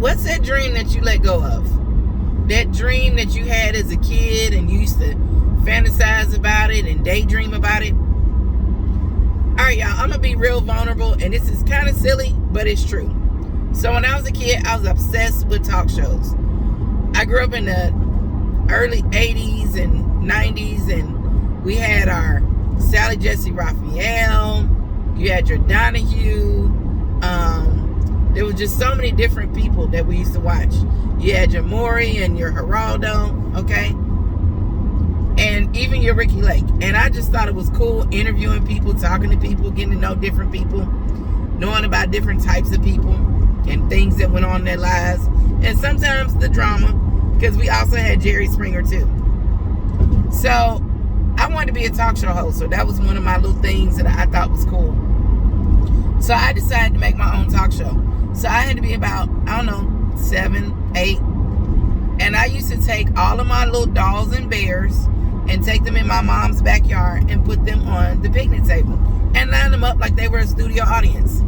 What's that dream that you let go of? That dream that you had as a kid and you used to fantasize about it and daydream about it? Alright, y'all, I'm going to be real vulnerable, and this is kind of silly, but it's true. So when I was a kid, I was obsessed with talk shows. I grew up in the early 80s and 90s, and we had our Sally Jesse Raphael, you had your Donahue, there was just so many different people that we used to watch. You had your Maury and your Geraldo, okay? And even your Ricky Lake. And I just thought it was cool interviewing people, talking to people, getting to know different people, knowing about different types of people and things that went on in their lives. And sometimes the drama, because we also had Jerry Springer too. So I wanted to be a talk show host. So that was one of my little things that I thought was cool. So I decided to make my own talk show. So I had to be about, 7, 8. And I used to take all of my little dolls and bears and take them in my mom's backyard and put them on the picnic table and line them up like they were a studio audience.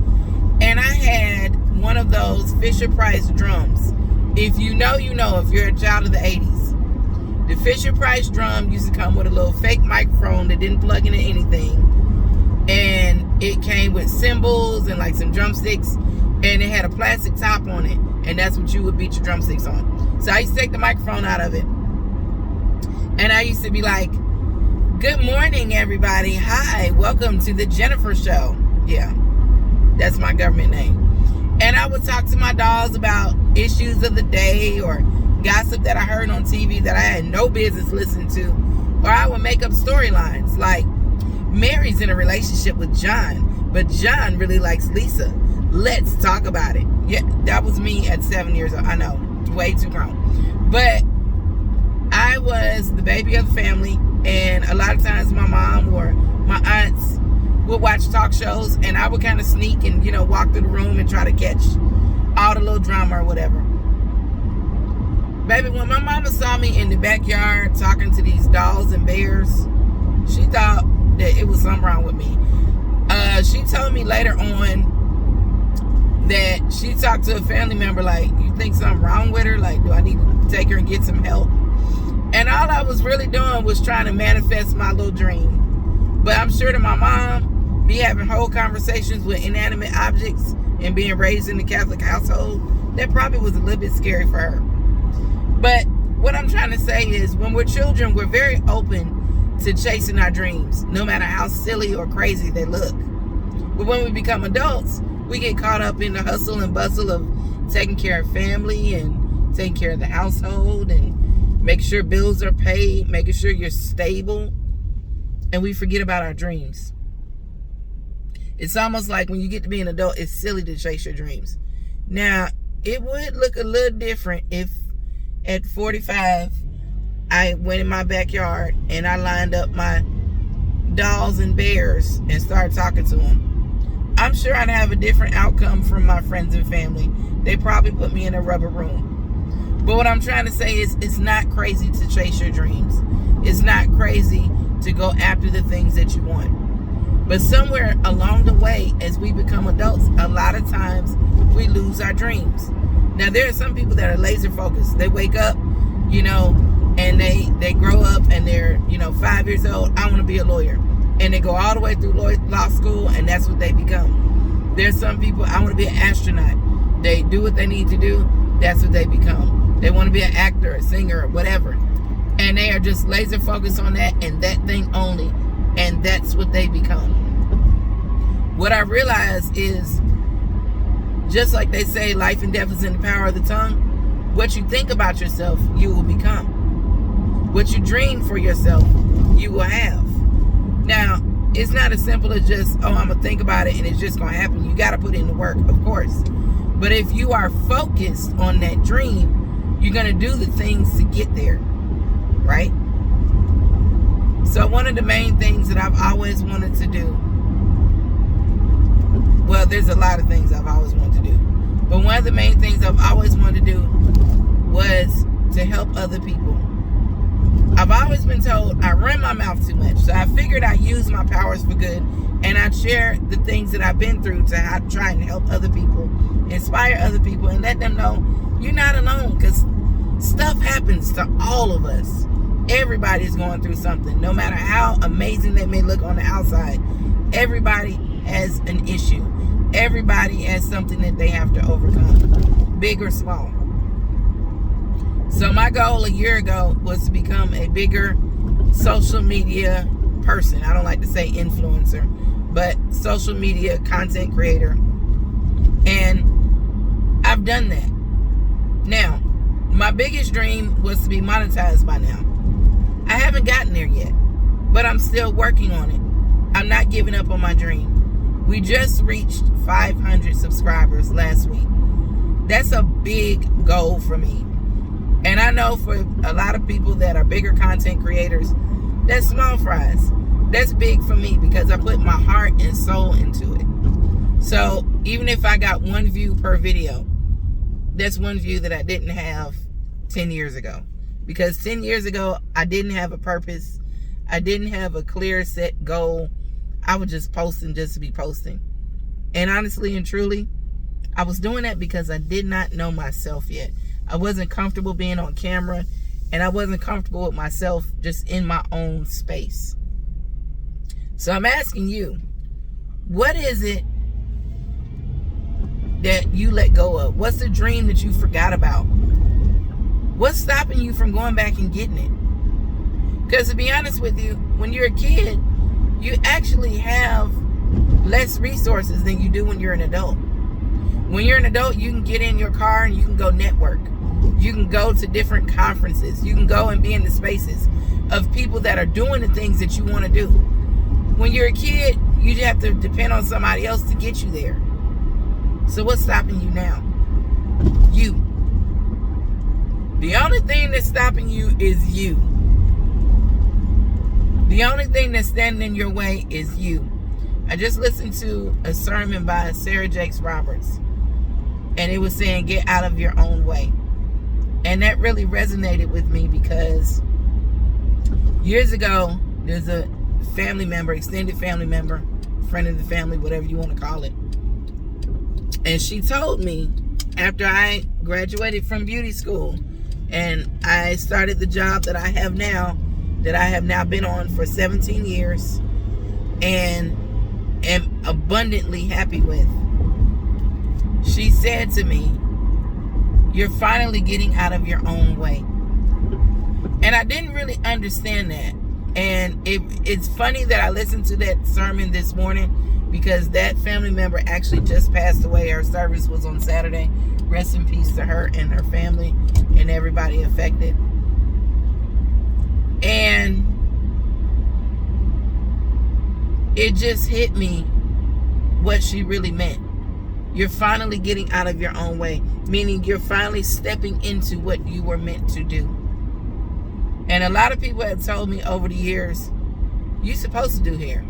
And I had one of those Fisher-Price drums. If you know, you know, if you're a child of the 80s. The Fisher-Price drum used to come with a little fake microphone that didn't plug into anything. And it came with cymbals and like some drumsticks. And it had a plastic top on it. And that's what you would beat your drumsticks on. So I used to take the microphone out of it. And I used to be like, good morning, everybody. Hi, welcome to the Jennifer Show. Yeah, that's my government name. And I would talk to my dolls about issues of the day or gossip that I heard on TV that I had no business listening to. Or I would make up storylines like, Mary's in a relationship with John, but John really likes Lisa. Let's talk about it. Yeah, that was me at 7 years old. I know, way too grown. But I was the baby of the family, and a lot of times my mom or my aunts would watch talk shows, and I would kind of sneak and, walk through the room and try to catch all the little drama or whatever. Baby, when my mama saw me in the backyard talking to these dolls and bears, she thought that it was something wrong with me. She told me later on that she talked to a family member like, you think something wrong with her? Like, do I need to take her and get some help? And all I was really doing was trying to manifest my little dream. But I'm sure that my mom, me having whole conversations with inanimate objects and being raised in the Catholic household, that probably was a little bit scary for her. But what I'm trying to say is, when we're children, we're very open to chasing our dreams, no matter how silly or crazy they look. But when we become adults, we get caught up in the hustle and bustle of taking care of family and taking care of the household and making sure bills are paid, making sure you're stable, and we forget about our dreams. It's almost like when you get to be an adult, it's silly to chase your dreams. Now, it would look a little different if at 45, I went in my backyard and I lined up my dolls and bears and started talking to them. I'm sure I'd have a different outcome from my friends and family. They probably put me in a rubber room. But what I'm trying to say is, it's not crazy to chase your dreams. It's not crazy to go after the things that you want. But somewhere along the way, as we become adults, a lot of times we lose our dreams. Now, there are some people that are laser focused. They wake up, and they grow up and they're, 5 years old. I want to be a lawyer. And they go all the way through law school, and that's what they become. There's some people, I want to be an astronaut. They do what they need to do. That's what they become. They want to be an actor, a singer, or whatever. And they are just laser focused on that and that thing only. And that's what they become. What I realize is, just like they say, life and death is in the power of the tongue. What you think about yourself, you will become. What you dream for yourself, you will have. Now, it's not as simple as just, I'm going to think about it and it's just going to happen. You got to put in the work, of course. But if you are focused on that dream, you're going to do the things to get there, right? So one of the main things that I've always wanted to do, well, there's a lot of things I've always wanted to do. But one of the main things I've always wanted to do was to help other people. I've always been told I run my mouth too much. So I figured I'd use my powers for good, and I'd share the things that I've been through to try and help other people, inspire other people, and let them know happens to all of us. Everybody's going through something. No matter how amazing they may look on the outside, everybody has an issue. Everybody has something that they have to overcome, big or small. So my goal a year ago was to become a bigger social media person. I don't like to say influencer, but social media content creator. And I've done that. Now, my biggest dream was to be monetized by now. I haven't gotten there yet, but I'm still working on it. I'm not giving up on my dream. We just reached 500 subscribers last week. That's a big goal for me. And I know for a lot of people that are bigger content creators, that's small fries. That's big for me because I put my heart and soul into it. So even if I got 1 view per video, that's 1 view that I didn't have 10 years ago. Because 10 years ago, I didn't have a purpose. I didn't have a clear set goal. I was just posting just to be posting. And honestly and truly, I was doing that because I did not know myself yet. I wasn't comfortable being on camera, and I wasn't comfortable with myself just in my own space. So I'm asking you, what is it that you let go of? What's the dream that you forgot about? What's stopping you from going back and getting it? Because to be honest with you, when you're a kid, you actually have less resources than you do when you're an adult. When you're an adult, you can get in your car and you can go network. You can go to different conferences. You can go and be in the spaces of people that are doing the things that you want to do. When you're a kid, you just have to depend on somebody else to get you there. So what's stopping you now? You. The only thing that's stopping you is you. The only thing that's standing in your way is you. I just listened to a sermon by Sarah Jakes Roberts, and it was saying, get out of your own way. And that really resonated with me because years ago, there's a family member, extended family member, friend of the family, whatever you want to call it. And she told me after I graduated from beauty school and I started the job that I have now been on for 17 years and am abundantly happy with. She said to me, you're finally getting out of your own way. And I didn't really understand that. And it's funny that I listened to that sermon this morning because that family member actually just passed away. Her service was on Saturday. Rest in peace to her and her family and everybody affected. And it just hit me what she really meant. You're finally getting out of your own way, meaning you're finally stepping into what you were meant to do. And a lot of people have told me over the years, you're supposed to do hair.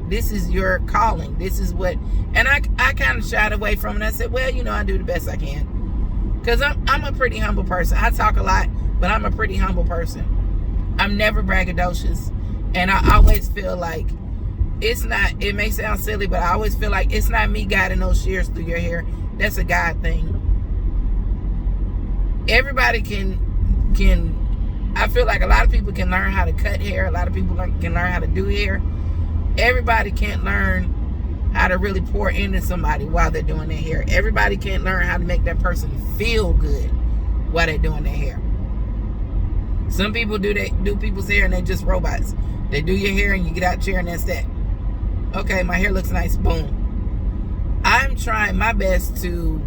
This is your calling. This is what, and I kind of shied away from it. I said, well, I do the best I can. Because I'm a pretty humble person. I talk a lot, but I'm a pretty humble person. I'm never braggadocious. And I always feel like it may sound silly, but I always feel like it's not me guiding those shears through your hair. That's a God thing. Everybody can, I feel like a lot of people can learn how to cut hair. A lot of people can learn how to do hair. Everybody can't learn how to really pour into somebody while they're doing their hair. Everybody can't learn how to make that person feel good while they're doing their hair. Some people do people's hair and they're just robots. They do your hair and you get out chair and that's that. Okay, my hair looks nice, boom. I'm trying my best to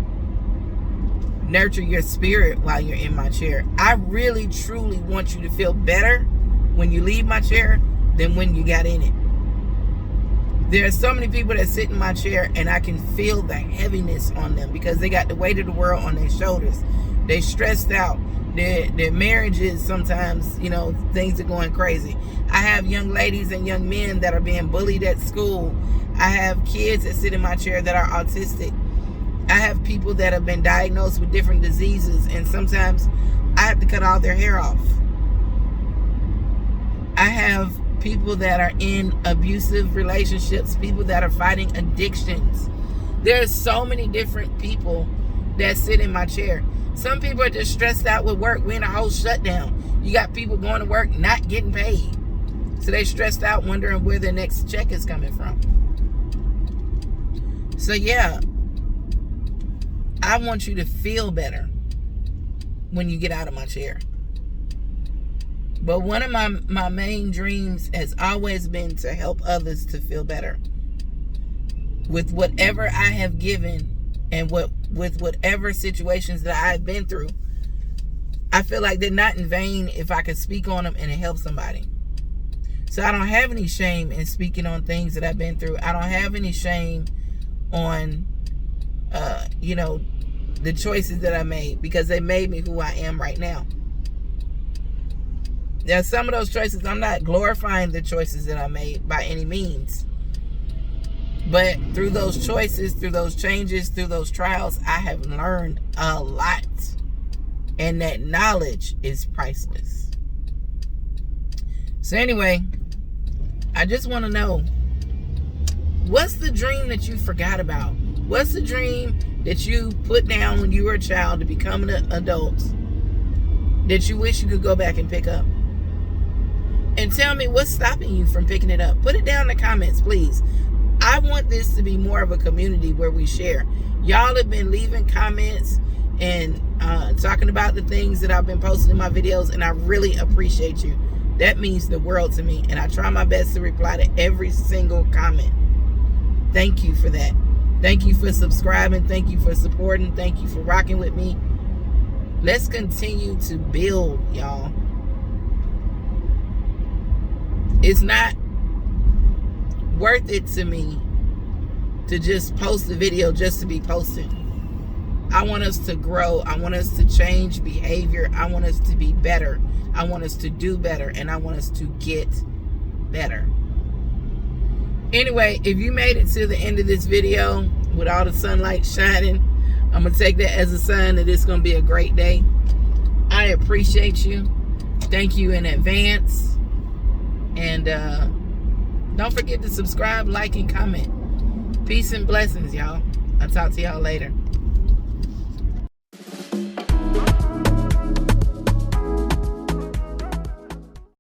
nurture your spirit while you're in my chair. I really, truly want you to feel better when you leave my chair than when you got in it. There are so many people that sit in my chair and I can feel the heaviness on them because they got the weight of the world on their shoulders. They stressed out. Their marriages sometimes, things are going crazy. I have young ladies and young men that are being bullied at school. I have kids that sit in my chair that are autistic. I have people that have been diagnosed with different diseases, and sometimes I have to cut all their hair off. I have people that are in abusive relationships, people that are fighting addictions. There are so many different people that sit in my chair. Some people are just stressed out with work. We're in a whole shutdown. You got people going to work not getting paid. So they stressed out wondering where their next check is coming from. So yeah, I want you to feel better when you get out of my chair. But one of my main dreams has always been to help others to feel better. With whatever I have given and with whatever situations that I've been through, I feel like they're not in vain if I can speak on them and it helps somebody. So I don't have any shame in speaking on things that I've been through. I don't have any shame on, the choices that I made, because they made me who I am right now. Now, some of those choices, I'm not glorifying the choices that I made by any means. But through those choices, through those changes, through those trials, I have learned a lot. And that knowledge is priceless. So anyway, I just want to know, what's the dream that you forgot about? What's the dream that you put down when you were a child to become an adult that you wish you could go back and pick up? And tell me what's stopping you from picking it up. Put it down in the comments, please. I want this to be more of a community where we share. Y'all have been leaving comments and talking about the things that I've been posting in my videos, and I really appreciate you. That means the world to me, and I try my best to reply to every single comment. Thank you for that. Thank you for subscribing. Thank you for supporting. Thank you for rocking with me. Let's continue to build, y'all. It's not worth it to me to just post a video just to be posting. I want us to grow. I want us to change behavior. I want us to be better. I want us to do better. And I want us to get better. Anyway, if you made it to the end of this video with all the sunlight shining, I'm going to take that as a sign that it's going to be a great day. I appreciate you. Thank you in advance. And don't forget to subscribe, like, and comment. Peace and blessings, y'all. I'll talk to y'all later.